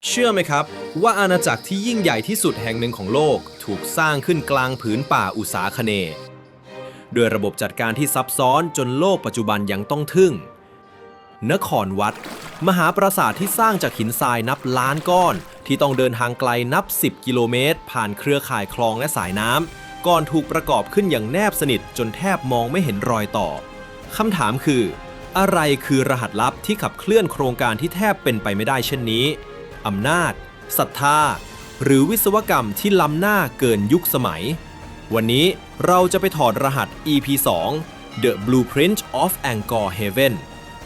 เชื่อไหมครับว่าอาณาจักรที่ยิ่งใหญ่ที่สุดแห่งหนึ่งของโลกถูกสร้างขึ้นกลางผืนป่าอุษาคเนย์ด้วยระบบจัดการที่ซับซ้อนจนโลกปัจจุบันยังต้องทึ่งนครวัดมหาปราสาทที่สร้างจากหินทรายนับล้านก้อนที่ต้องเดินทางไกลนับ10กิโลเมตรผ่านเครือข่ายคลองและสายน้ำก่อนถูกประกอบขึ้นอย่างแนบสนิทจนแทบมองไม่เห็นรอยต่อคำถามคืออะไรคือรหัสลับที่ขับเคลื่อนโครงการที่แทบเป็นไปไม่ได้เช่นนี้อำนาจศรัทธาหรือวิศวกรรมที่ล้ำหน้าเกินยุคสมัยวันนี้เราจะไปถอดรหัส EP 2 The Blueprint of Angkor Heaven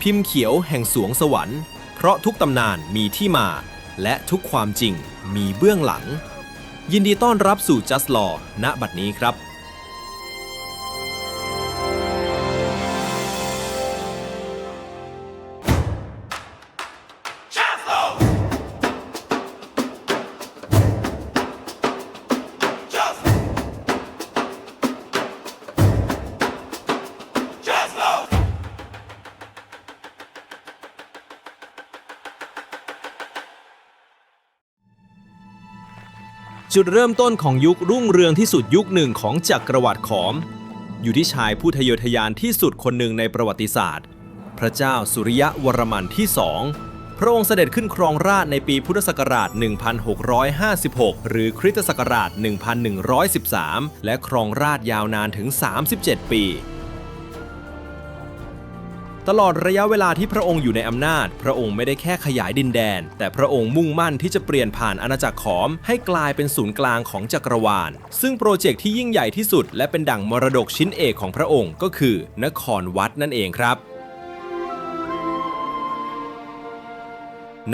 พิมพ์เขียวแห่งสวงสวรรค์เพราะทุกตำนานมีที่มาและทุกความจริงมีเบื้องหลังยินดีต้อนรับสู่ Just Law ณ บัดนี้ครับจุดเริ่มต้นของยุครุ่งเรืองที่สุดยุคหนึ่งของจักรวรรดิขอมอยู่ที่ชายผู้ทะเยอทะยานที่สุดคนหนึ่งในประวัติศาสตร์พระเจ้าสุริยะวรมันที่2พระองค์เสด็จขึ้นครองราชย์ในปีพุทธศักราช 1656 หรือคริสตศักราช 1113 และครองราชย์ยาวนานถึง 37 ปีตลอดระยะเวลาที่พระองค์อยู่ในอำนาจพระองค์ไม่ได้แค่ขยายดินแดนแต่พระองค์มุ่งมั่นที่จะเปลี่ยนผ่านอาณาจักรขอมให้กลายเป็นศูนย์กลางของจักรวาลซึ่งโปรเจกต์ที่ยิ่งใหญ่ที่สุดและเป็นดั่งมรดกชิ้นเอกของพระองค์ก็คือนครวัดนั่นเองครับ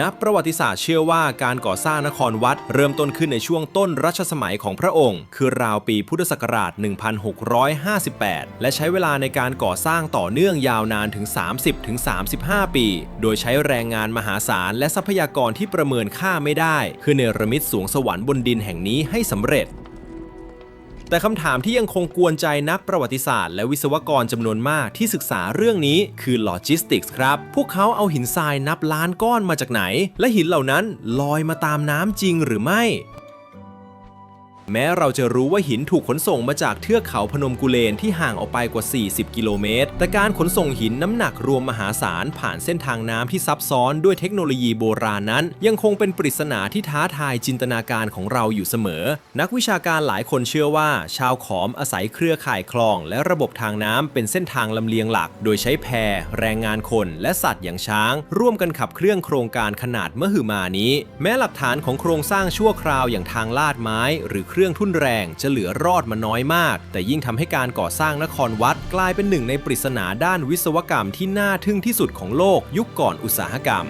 นักประวัติศาสตร์เชื่อว่าการก่อสร้างนครวัดเริ่มต้นขึ้นในช่วงต้นรัชสมัยของพระองค์คือราวปีพุทธศักราช 1658 และใช้เวลาในการก่อสร้างต่อเนื่องยาวนานถึง 30-35 ปี โดยใช้แรงงานมหาศาลและทรัพยากรที่ประเมินค่าไม่ได้เพื่อเนรมิตสวงสวรรค์บนดินแห่งนี้ให้สำเร็จแต่คำถามที่ยังคงกวนใจนักประวัติศาสตร์และวิศวกรจำนวนมากที่ศึกษาเรื่องนี้คือโลจิสติกส์ครับพวกเขาเอาหินทรายนับล้านก้อนมาจากไหนและหินเหล่านั้นลอยมาตามน้ำจริงหรือไม่แม้เราจะรู้ว่าหินถูกขนส่งมาจากเทือกเขาพนมกุเลนที่ห่างออกไปกว่า40กิโลเมตรแต่การขนส่งหินน้ำหนักรวมมหาศาลผ่านเส้นทางน้ำที่ซับซ้อนด้วยเทคโนโลยีโบราณนั้นยังคงเป็นปริศนาที่ท้าทายจินตนาการของเราอยู่เสมอนักวิชาการหลายคนเชื่อว่าชาวขอมอาศัยเครือข่ายคลองและระบบทางน้ำเป็นเส้นทางลำเลียงหลักโดยใช้แพแรงงานคนและสัตว์อย่างช้างร่วมกันขับเคลื่อนโครงการขนาดมหึมานี้แม้หลักฐานของโครงสร้างชั่วคราวอย่างทางลาดไม้หรือเครื่องทุ่นแรงจะเหลือรอดมาน้อยมากแต่ยิ่งทำให้การก่อสร้างนครวัดกลายเป็นหนึ่งในปริศนาด้านวิศวกรรมที่น่าทึ่งที่สุดของโลกยุคก่อนอุตสาหกรรม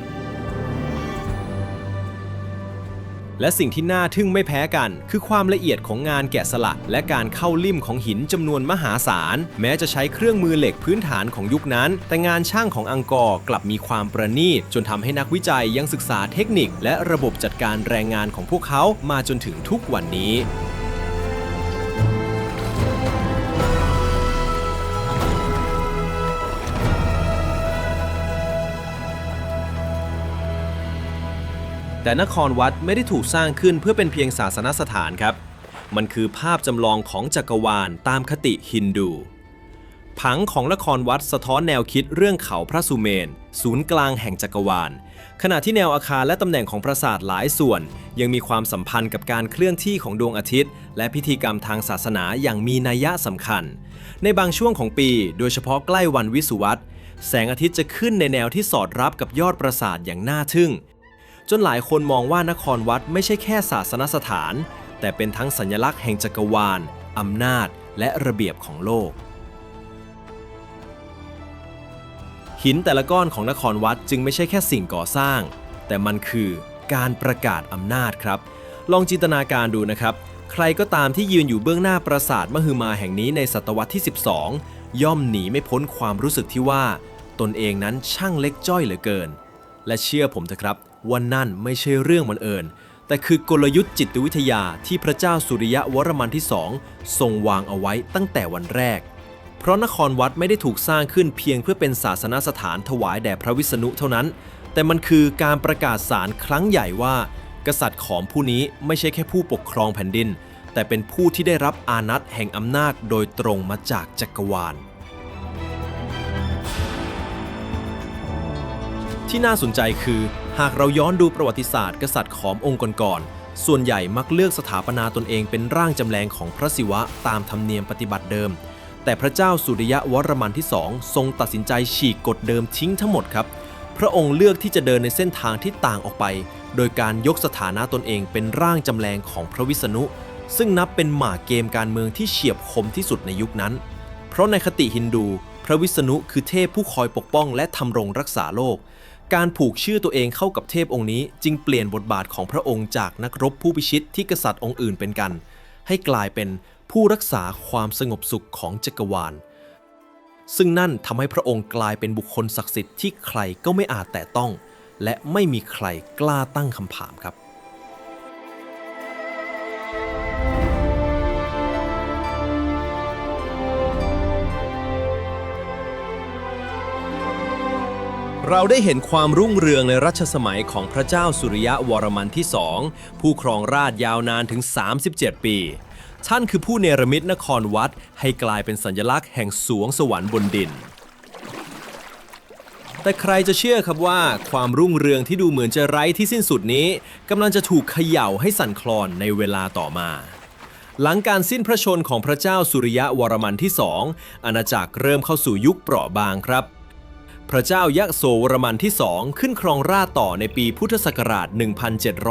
และสิ่งที่น่าทึ่งไม่แพ้กันคือความละเอียดของงานแกะสลักและการเข้าลิ่มของหินจำนวนมหาศาลแม้จะใช้เครื่องมือเหล็กพื้นฐานของยุคนั้นแต่งานช่างของอังกอร์กลับมีความประณีตจนทำให้นักวิจัยยังศึกษาเทคนิคและระบบจัดการแรงงานของพวกเขามาจนถึงทุกวันนี้แต่นครวัดไม่ได้ถูกสร้างขึ้นเพื่อเป็นเพียงศาสนสถานครับมันคือภาพจำลองของจักรวาลตามคติฮินดูผังของนครวัดสะท้อนแนวคิดเรื่องเขาพระสุเมนศูนย์กลางแห่งจักรวาลขณะที่แนวอาคารและตำแหน่งของปราสาทหลายส่วนยังมีความสัมพันธ์กับการเคลื่อนที่ของดวงอาทิตย์และพิธีกรรมทางศาสนาอย่างมีนัยสำคัญในบางช่วงของปีโดยเฉพาะใกล้วันวิสุวัตแสงอาทิตย์จะขึ้นในแนวที่สอดรับกับยอดปราสาทอย่างน่าทึ่งจนหลายคนมองว่านครวัดไม่ใช่แค่ศาสนสถานแต่เป็นทั้งสัญลักษณ์แห่งจักรวาลอำนาจและระเบียบของโลกหินแต่ละก้อนของนครวัดจึงไม่ใช่แค่สิ่งก่อสร้างแต่มันคือการประกาศอำนาจครับลองจินตนาการดูนะครับใครก็ตามที่ยืนอยู่เบื้องหน้าปราสาทมหึมาแห่งนี้ในศตวรรษที่12ย่อมหนีไม่พ้นความรู้สึกที่ว่าตนเองนั้นช่างเล็กจ้อยเหลือเกินและเชื่อผมเถอะครับว่านั่นไม่ใช่เรื่องบังเอิญแต่คือกลยุทธ์จิตวิทยาที่พระเจ้าสุริยะวรมันที่2ทรงวางเอาไว้ตั้งแต่วันแรกเพราะนครวัดไม่ได้ถูกสร้างขึ้นเพียงเพื่อเป็นศาสนสถานถวายแด่พระวิษณุเท่านั้น แต่มันคือการประกาศศาลครั้งใหญ่ว่ากษัตริย์ขอมผู้นี้ไม่ใช่แค่ผู้ปกครองแผ่นดินแต่เป็นผู้ที่ได้รับอานัตแห่งอำนาจโดยตรงมาจากจักรวาลที่น่าสนใจคือหากเราย้อนดูประวัติศาสตร์กษัตริย์ขอมองค์ก่อนๆส่วนใหญ่มักเลือกสถาปนาตนเองเป็นร่างจำแรงของพระศิวะตามธรรมเนียมปฏิบัติเดิมแต่พระเจ้าสุริยะวรมันที่2ทรงตัดสินใจฉีกกฎเดิมทิ้งทั้งหมดครับพระองค์เลือกที่จะเดินในเส้นทางที่ต่างออกไปโดยการยกสถานะตนเองเป็นร่างจำแรงของพระวิษณุซึ่งนับเป็นหมากเกมการเมืองที่เฉียบคมที่สุดในยุคนั้นเพราะในคติฮินดูพระวิษณุคือเทพผู้คอยปกป้องและทำรงรักษาโลกการผูกชื่อตัวเองเข้ากับเทพองค์นี้จึงเปลี่ยนบทบาทของพระองค์จากนักรบผู้พิชิตที่กษัตริย์องค์อื่นเป็นกันให้กลายเป็นผู้รักษาความสงบสุขของจักรวาลซึ่งนั่นทำให้พระองค์กลายเป็นบุคคลศักดิ์สิทธิ์ที่ใครก็ไม่อาจแตะต้องและไม่มีใครกล้าตั้งคำถามครับเราได้เห็นความรุ่งเรืองในรัชสมัยของพระเจ้าสุริยะวรมันที่2ผู้ครองราชยาวนานถึง37ปีท่านคือผู้เนรมิตนครวัดให้กลายเป็นสัญลักษณ์แห่งสวงสวรรค์บนดินแต่ใครจะเชื่อครับว่าความรุ่งเรืองที่ดูเหมือนจะไร้ที่สิ้นสุดนี้กำลังจะถูกเขย่าให้สั่นคลอนในเวลาต่อมาหลังการสิ้นพระชนของพระเจ้าสุริยะวรมันที่2อาณาจักรเริ่มเข้าสู่ยุคเปราะบางครับพระเจ้ายโสวรมันที่2ขึ้นครองราชย์ต่อในปีพุทธศักราช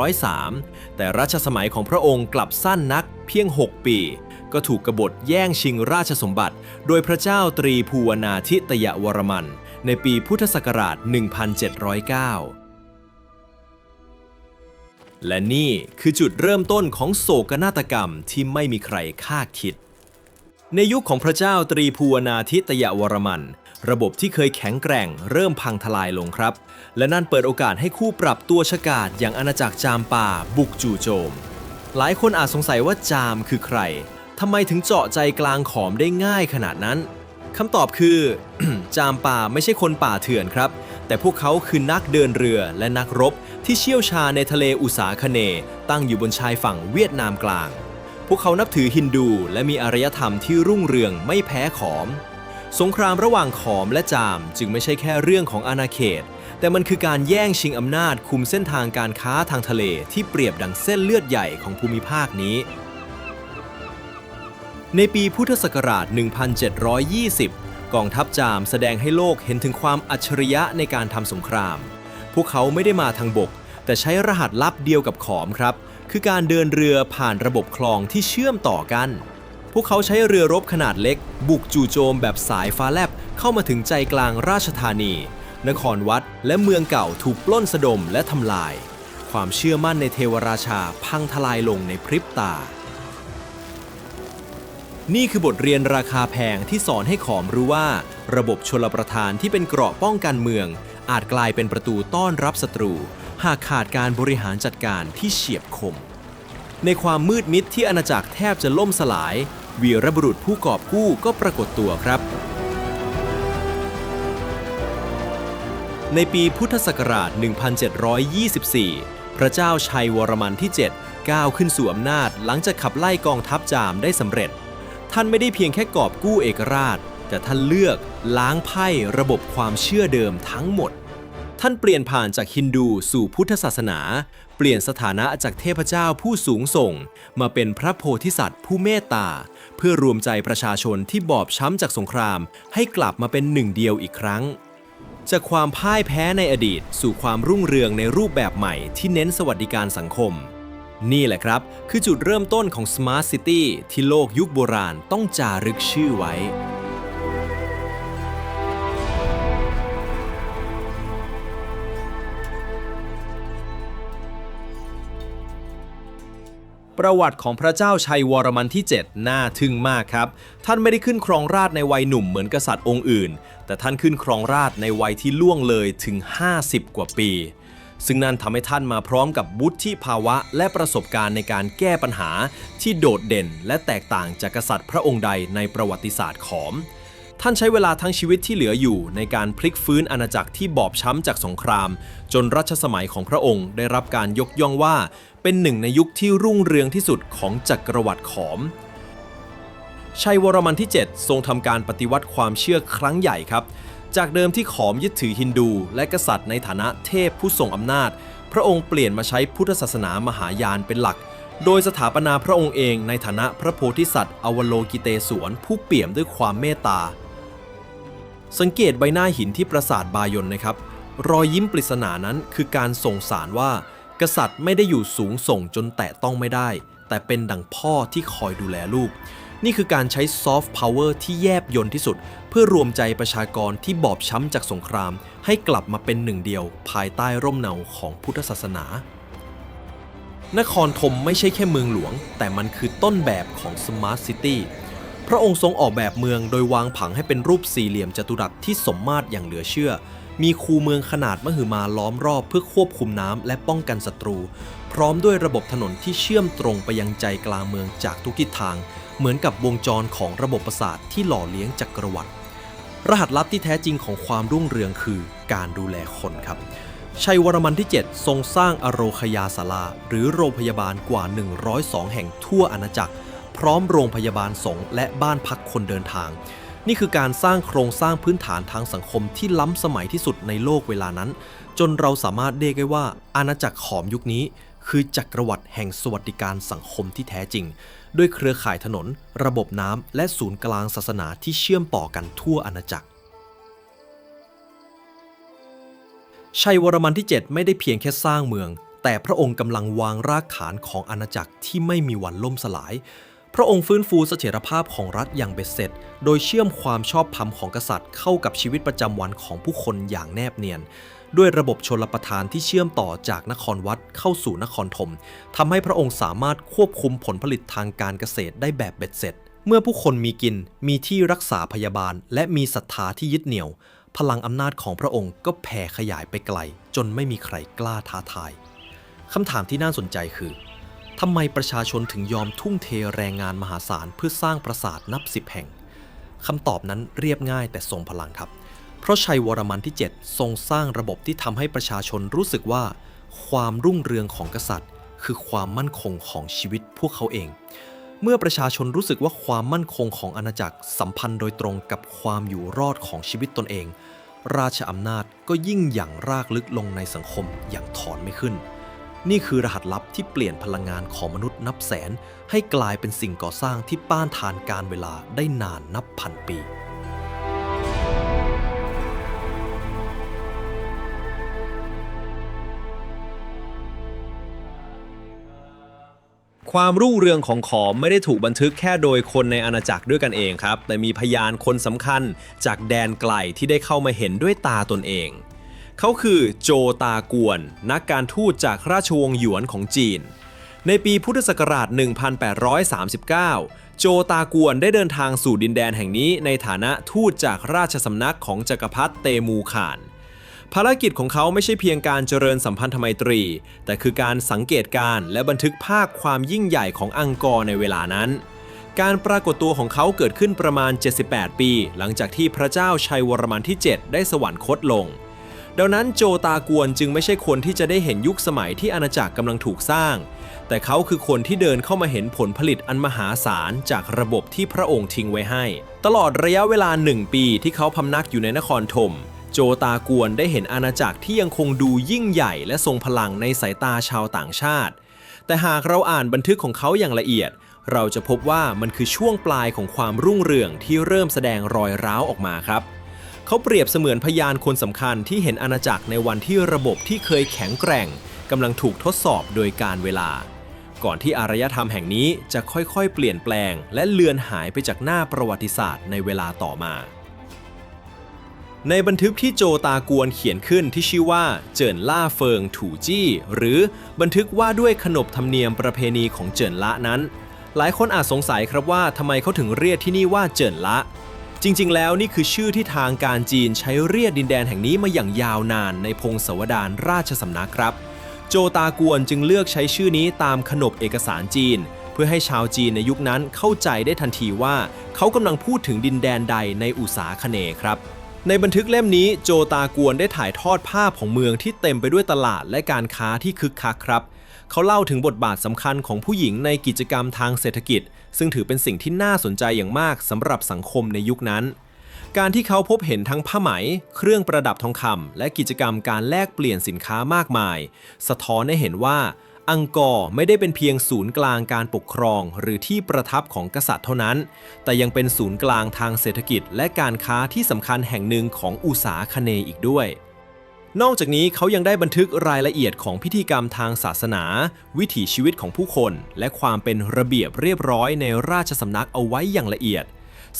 1703 แต่รัชสมัยของพระองค์กลับสั้นนักเพียง 6 ปีก็ถูกกบฏแย่งชิงราชสมบัติโดยพระเจ้าตรีภูวนาธิตยวรมันในปีพุทธศักราช 1709 และนี่คือจุดเริ่มต้นของโศกนาฏกรรมที่ไม่มีใครคาดคิดในยุคของพระเจ้าตรีภูวนาธิตยวรมันระบบที่เคยแข็งแกร่งเริ่มพังทลายลงครับและนั่นเปิดโอกาสให้คู่ปรับตัวฉกาจอย่างอาณาจักรจามป่าบุกจู่โจมหลายคนอาจสงสัยว่าจามคือใครทำไมถึงเจาะใจกลางขอมได้ง่ายขนาดนั้นคำตอบคือ จามป่าไม่ใช่คนป่าเถื่อนครับแต่พวกเขาคือนักเดินเรือและนักรบที่เชี่ยวชาญในทะเลอุษาคเนย์ตั้งอยู่บนชายฝั่งเวียดนามกลางพวกเขานับถือฮินดูและมีอารยธรรมที่รุ่งเรืองไม่แพ้ขอมสงครามระหว่างขอมและจามจึงไม่ใช่แค่เรื่องของอาณาเขตแต่มันคือการแย่งชิงอำนาจคุมเส้นทางการค้าทางทะเลที่เปรียบดังเส้นเลือดใหญ่ของภูมิภาคนี้ในปีพุทธศักราช 1720 กองทัพจามแสดงให้โลกเห็นถึงความอัจฉริยะในการทำสงครามพวกเขาไม่ได้มาทางบกแต่ใช้รหัสลับเดียวกับขอมครับคือการเดินเรือผ่านระบบคลองที่เชื่อมต่อกันพวกเขาใช้เรือรบขนาดเล็กบุกจู่โจมแบบสายฟ้าแลบเข้ามาถึงใจกลางราชธานีนครวัดและเมืองเก่าถูกปล้นสะดมและทำลายความเชื่อมั่นในเทวราชาพังทลายลงในพริบตานี่คือบทเรียนราคาแพงที่สอนให้ขอมรู้ว่าระบบชลประทานที่เป็นเกราะป้องกันเมืองอาจกลายเป็นประตูต้อนรับศัตรูหากขาดการบริหารจัดการที่เฉียบคมในความมืดมิดที่อาณาจักรแทบจะล่มสลายวีรบุรุษผู้กอบกู้ก็ปรากฏตัวครับในปีพุทธศักราช 1724 พระเจ้าชัยวรมันที่ 7 ก้าวขึ้นสู่อำนาจหลังจากขับไล่กองทัพจามได้สำเร็จท่านไม่ได้เพียงแค่กอบกู้เอกราชแต่ท่านเลือกล้างไพ่ระบบความเชื่อเดิมทั้งหมดท่านเปลี่ยนผ่านจากฮินดูสู่พุทธศาสนาเปลี่ยนสถานะจากเทพเจ้าผู้สูงส่งมาเป็นพระโพธิสัตว์ผู้เมตตาเพื่อรวมใจประชาชนที่บอบช้ำจากสงครามให้กลับมาเป็นหนึ่งเดียวอีกครั้งจากความพ่ายแพ้ในอดีตสู่ความรุ่งเรืองในรูปแบบใหม่ที่เน้นสวัสดิการสังคมนี่แหละครับคือจุดเริ่มต้นของ Smart City ที่โลกยุคโบราณต้องจารึกชื่อไว้ประวัติของพระเจ้าชัยวรมันที่ 7 น่าทึ่งมากครับท่านไม่ได้ขึ้นครองราชย์ในวัยหนุ่มเหมือนกษัตริย์องค์อื่นแต่ท่านขึ้นครองราชย์ในวัยที่ล่วงเลยถึง50 กว่าปีซึ่งนั่นทำให้ท่านมาพร้อมกับวุฒิภาวะและประสบการณ์ในการแก้ปัญหาที่โดดเด่นและแตกต่างจากกษัตริย์พระองค์ใดในประวัติศาสตร์ขอม ท่านใช้เวลาทั้งชีวิตที่เหลืออยู่ในการพลิกฟื้นอาณาจักรที่บอบช้ำจากสงครามจนรัชสมัยของพระองค์ได้รับการยกย่องว่าเป็นหนึ่งในยุคที่รุ่งเรืองที่สุดของจักรวรรดิขอมชัยวรมันที่ 7 ทรงทำการปฏิวัติความเชื่อครั้งใหญ่ครับจากเดิมที่ขอมยึดถือฮินดูและกษัตริย์ในฐานะเทพผู้ทรงอำนาจพระองค์เปลี่ยนมาใช้พุทธศาสนามหายานเป็นหลักโดยสถาปนาพระองค์เองในฐานะพระโพธิสัตว์อวโลกิเตศวรผู้เปี่ยมด้วยความเมตตาสังเกตใบหน้าหินที่ปราสาทบายอนนะครับรอยยิ้มปริศนานั้นคือการส่งสารว่ากษัตริย์ไม่ได้อยู่สูงส่งจนแตะต้องไม่ได้แต่เป็นดั่งพ่อที่คอยดูแลลูกนี่คือการใช้ซอฟต์พาวเวอร์ที่แยบยลที่สุดเพื่อรวมใจประชากรที่บอบช้ำจากสงครามให้กลับมาเป็นหนึ่งเดียวภายใต้ร่มเงาของพุทธศาสนานครธมไม่ใช่แค่เมืองหลวงแต่มันคือต้นแบบของสมาร์ทซิตี้พระองค์ทรงออกแบบเมืองโดยวางผังให้เป็นรูปสี่เหลี่ยมจัตุรัสที่สมมาตรอย่างเหลือเชื่อมีคูเมืองขนาดมหึมาล้อมรอบเพื่อควบคุมน้ำและป้องกันศัตรูพร้อมด้วยระบบถนนที่เชื่อมตรงไปยังใจกลางเมืองจากทุกทิศทางเหมือนกับวงจรของระบบประสาทที่หล่อเลี้ยงจักรวรรดิรหัสลับที่แท้จริงของความรุ่งเรืองคือการดูแลคนครับชัยวรมันที่ 7 ทรงสร้างอโรคยาศาลาหรือโรงพยาบาลกว่า102แห่งทั่วอาณาจักรพร้อมโรงพยาบาลสงฆ์และบ้านพักคนเดินทางนี่คือการสร้างโครงสร้างพื้นฐานทางสังคมที่ล้ำสมัยที่สุดในโลกเวลานั้นจนเราสามารถเรียกได้ว่าอาณาจักรขอมยุคนี้คือจักรวรรดิแห่งสวัสดิการสังคมที่แท้จริงด้วยเครือข่ายถนนระบบน้ำและศูนย์กลางศาสนาที่เชื่อมต่อกันทั่วอาณาจักรชัยวรมันที่ 7 ไม่ได้เพียงแค่สร้างเมืองแต่พระองค์กำลังวางรากฐานของอาณาจักรที่ไม่มีวันล่มสลายพระองค์ฟื้นฟูเสถียรภาพของรัฐอย่างเบ็ดเสร็จโดยเชื่อมความชอบธรรมของกษัตริย์เข้ากับชีวิตประจำวันของผู้คนอย่างแนบเนียนด้วยระบบชลประทานที่เชื่อมต่อจากนครวัดเข้าสู่นครธมทำให้พระองค์สามารถควบคุมผลผลิตทางการเกษตรได้แบบเบ็ดเสร็จเมื่อผู้คนมีกินมีที่รักษาพยาบาลและมีศรัทธาที่ยึดเหนี่ยวพลังอำนาจของพระองค์ก็แผ่ขยายไปไกลจนไม่มีใครกล้าท้าทายคำถามที่น่าสนใจคือทำไมประชาชนถึงยอมทุ่มเทแรงงานมหาศาลเพื่อสร้างปราสาทนับ10แห่งคำตอบนั้นเรียบง่ายแต่ทรงพลังครับเพราะชัยวรมันที่ 7 ทรงสร้างระบบที่ทำให้ประชาชนรู้สึกว่าความรุ่งเรืองของกษัตริย์คือความมั่นคงของชีวิตพวกเขาเองเมื่อประชาชนรู้สึกว่าความมั่นคงของอาณาจักรสัมพันธ์โดยตรงกับความอยู่รอดของชีวิตตนเองราชอำนาจก็ยิ่งหยั่งรากลึกลงในสังคมอย่างถอนไม่ขึ้นนี่คือรหัสลับที่เปลี่ยนพลังงานของมนุษย์นับแสนให้กลายเป็นสิ่งก่อสร้างที่ต้านทานการเวลาได้นานนับพันปีความรุ่งเรืองของขอมไม่ได้ถูกบันทึกแค่โดยคนในอาณาจักรด้วยกันเองครับแต่มีพยานคนสำคัญจากแดนไกลที่ได้เข้ามาเห็นด้วยตาตนเองเขาคือโจตากวนนักการทูตจากราชวงศ์หยวนของจีนในปีพุทธศักราช 1839 โจตากวนได้เดินทางสู่ดินแดนแห่งนี้ในฐานะทูตจากราชสำนักของจักรพรรดิเตมูข่านภารกิจของเขาไม่ใช่เพียงการเจริญสัมพันธไมตรีแต่คือการสังเกตการณ์และบันทึกภาพความยิ่งใหญ่ของอังกอร์ในเวลานั้นการปรากฏตัวของเขาเกิดขึ้นประมาณ78ปีหลังจากที่พระเจ้าชัยวรมันที่ 7 ได้สวรรคตลงดังนั้นโจตากวนจึงไม่ใช่คนที่จะได้เห็นยุคสมัยที่อาณาจักรกำลังถูกสร้างแต่เขาคือคนที่เดินเข้ามาเห็นผลผลิตอันมหาศาลจากระบบที่พระองค์ทิ้งไว้ให้ตลอดระยะเวลา1 ปีที่เขาพำนักอยู่ในนครธมโจตากวนได้เห็นอาณาจักรที่ยังคงดูยิ่งใหญ่และทรงพลังในสายตาชาวต่างชาติแต่หากเราอ่านบันทึกของเขาอย่างละเอียดเราจะพบว่ามันคือช่วงปลายของความรุ่งเรืองที่เริ่มแสดงรอยร้าวออกมาครับเขาเปรียบเสมือนพยานคนสำคัญที่เห็นอาณาจักรในวันที่ระบบที่เคยแข็งแกร่งกำลังถูกทดสอบโดยการเวลาก่อนที่อารยธรรมแห่งนี้จะค่อยๆเปลี่ยนแปลงและเลือนหายไปจากหน้าประวัติศาสตร์ในเวลาต่อมาในบันทึกที่โจตากวนเขียนขึ้นที่ชื่อว่าเจิ่นล่าเฟิงถูจี้หรือบันทึกว่าด้วยขนบธรรมเนียมประเพณีของเจิ่นละนั้นหลายคนอาจสงสัยครับว่าทำไมเขาถึงเรียกที่นี่ว่าเจิ่นละจริงๆแล้วนี่คือชื่อที่ทางการจีนใช้เรียกดินแดนแห่งนี้มาอย่างยาวนานในพงศาวดารราชสำนักครับโจตากวนจึงเลือกใช้ชื่อนี้ตามขนบเอกสารจีน พื่อให้ชาวจีนในยุคนั้นเข้าใจได้ทันทีว่าเขากำลังพูดถึงดินแดนใดในอุษาคเนย์ครับในบันทึกเล่มนี้โจตากวนได้ถ่ายทอดภาพของเมืองที่เต็มไปด้วยตลาดและการค้าที่คึกคักครับเขาเล่าถึงบทบาทสำคัญของผู้หญิงในกิจกรรมทางเศรษฐกิจซึ่งถือเป็นสิ่งที่น่าสนใจอย่างมากสำหรับสังคมในยุคนั้นการที่เขาพบเห็นทั้งผ้าไหมเครื่องประดับทองคำและกิจกรรมการแลกเปลี่ยนสินค้ามากมายสะท้อนให้เห็นว่าอังกอร์ไม่ได้เป็นเพียงศูนย์กลางการปกครองหรือที่ประทับของกษัตริย์เท่านั้นแต่ยังเป็นศูนย์กลางทางเศรษฐกิจและการค้าที่สำคัญแห่งหนึ่งของอุษาคเนย์อีกด้วยนอกจากนี้เขายังได้บันทึกรายละเอียดของพิธีกรรมทางศาสนาวิถีชีวิตของผู้คนและความเป็นระเบียบเรียบร้อยในราชสำนักเอาไว้อย่างละเอียด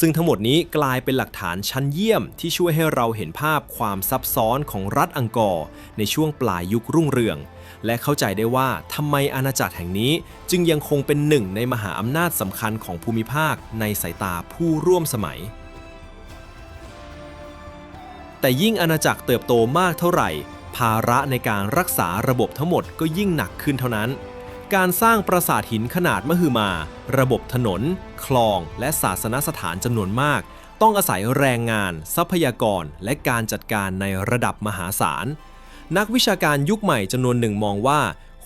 ซึ่งทั้งหมดนี้กลายเป็นหลักฐานชั้นเยี่ยมที่ช่วยให้เราเห็นภาพความซับซ้อนของรัฐอังกอร์ในช่วงปลายยุครุ่งเรืองและเข้าใจได้ว่าทำไมอาณาจักรแห่งนี้จึงยังคงเป็นหนึ่งในมหาอำนาจสำคัญของภูมิภาคในสายตาผู้ร่วมสมัยแต่ยิ่งอาณาจักรเติบโตมากเท่าไหร่ภาระในการรักษาระบบทั้งหมดก็ยิ่งหนักขึ้นเท่านั้นการสร้างปราสาทหินขนาดมหึมาระบบถนนคลองและศาสนสถานจำนวนมากต้องอาศัยแรงงานทรัพยากรและการจัดการในระดับมหาศาลนักวิชาการยุคใหม่จำนวนหนึ่งมองว่า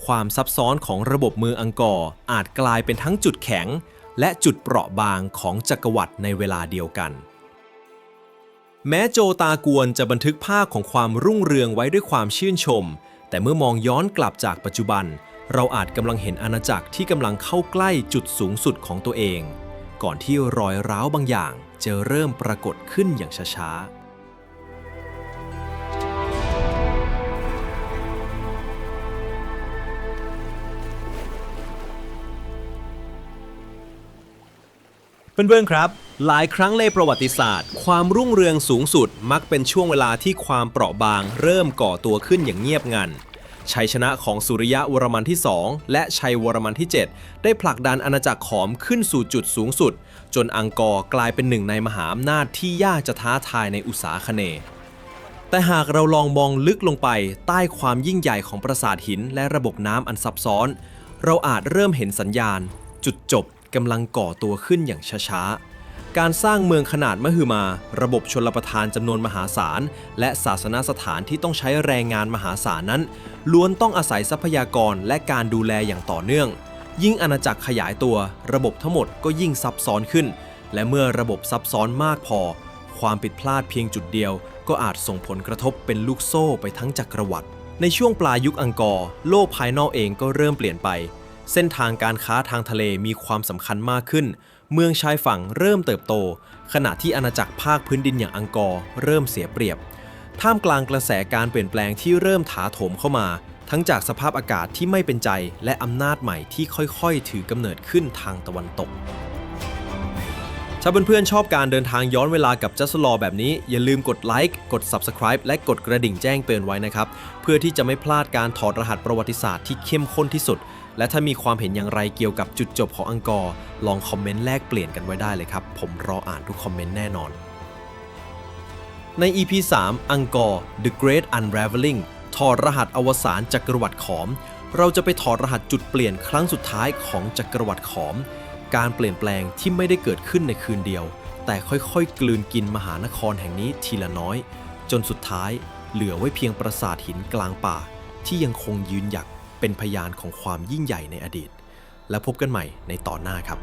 ความซับซ้อนของระบบเมืองอังกอร์อาจกลายเป็นทั้งจุดแข็งและจุดเปราะบางของจักรวรรดิในเวลาเดียวกันแม้โจตากวนจะบันทึกภาพของความรุ่งเรืองไว้ด้วยความชื่นชมแต่เมื่อมองย้อนกลับจากปัจจุบันเราอาจกำลังเห็นอาณาจักรที่กำลังเข้าใกล้จุดสูงสุดของตัวเองก่อนที่รอยร้าวบางอย่างจะเริ่มปรากฏขึ้นอย่างช้าๆเพื่อนๆครับหลายครั้งในประวัติศาสตร์ความรุ่งเรืองสูงสุดมักเป็นช่วงเวลาที่ความเปราะบางเริ่มก่อตัวขึ้นอย่างเงียบงันชัยชนะของสุริยะวรมันที่2และชัยวรมันที่7ได้ผลักดันอาณาจักรขอมขึ้นสู่จุดสูงสุดจนอังกอร์กลายเป็นหนึ่งในมหาอำนาจที่ยากจะท้าทายในอุษาคเนย์แต่หากเราลองมองลึกลงไปใต้ความยิ่งใหญ่ของปราสาทหินและระบบน้ำอันซับซ้อนเราอาจเริ่มเห็นสัญญาณจุดจบกำลังก่อตัวขึ้นอย่างช้าๆการสร้างเมืองขนาดมหึมาระบบชลประทานจำนวนมหาศาลและศาสนสถานที่ต้องใช้แรงงานมหาศาลนั้นล้วนต้องอาศัยทรัพยากรและการดูแลอย่างต่อเนื่องยิ่งอาณาจักรขยายตัวระบบทั้งหมดก็ยิ่งซับซ้อนขึ้นและเมื่อระบบซับซ้อนมากพอความผิดพลาดเพียงจุดเดียวก็อาจส่งผลกระทบเป็นลูกโซ่ไปทั้งจักรวรรดิในช่วงปลายยุคอังกอร์โลกภายนอกเองก็เริ่มเปลี่ยนไปเส้นทางการค้าทางทะเลมีความสำคัญมากขึ้นเมืองชายฝั่งเริ่มเติบโตขณะที่อาณาจักรภาคพื้นดินอย่างอังกอร์เริ่มเสียเปรียบท่ามกลางกระแสการเปลี่ยนแปลงที่เริ่มถาโถมเข้ามาทั้งจากสภาพอากาศที่ไม่เป็นใจและอำนาจใหม่ที่ค่อยๆถือกำเนิดขึ้นทางตะวันตกถ้าเพื่อนๆชอบการเดินทางย้อนเวลากับ Just Law แบบนี้อย่าลืมกดไลค์กด Subscribe และกดกระดิ่งแจ้งเตือนไว้นะครับเพื่อที่จะไม่พลาดการถอดรหัสประวัติศาสตร์ที่เข้มข้นที่สุดและถ้ามีความเห็นอย่างไรเกี่ยวกับจุดจบของอังกอร์ลองคอมเมนต์แลกเปลี่ยนกันไว้ได้เลยครับผมรออ่านทุกคอมเมนต์แน่นอนใน EP 3 อังกอร์ The Great Unraveling ถอดรหัสอวสานจักรวรรดิขอมเราจะไปถอดรหัสจุดเปลี่ยนครั้งสุดท้ายของจักรวรรดิขอมการเปลี่ยนแปลงที่ไม่ได้เกิดขึ้นในคืนเดียวแต่ค่อยๆกลืนกินมหานครแห่งนี้ทีละน้อยจนสุดท้ายเหลือไว้เพียงปราสาทหินกลางป่าที่ยังคงยืนหยัดเป็นพยานของความยิ่งใหญ่ในอดีตและพบกันใหม่ในตอนหน้าครับ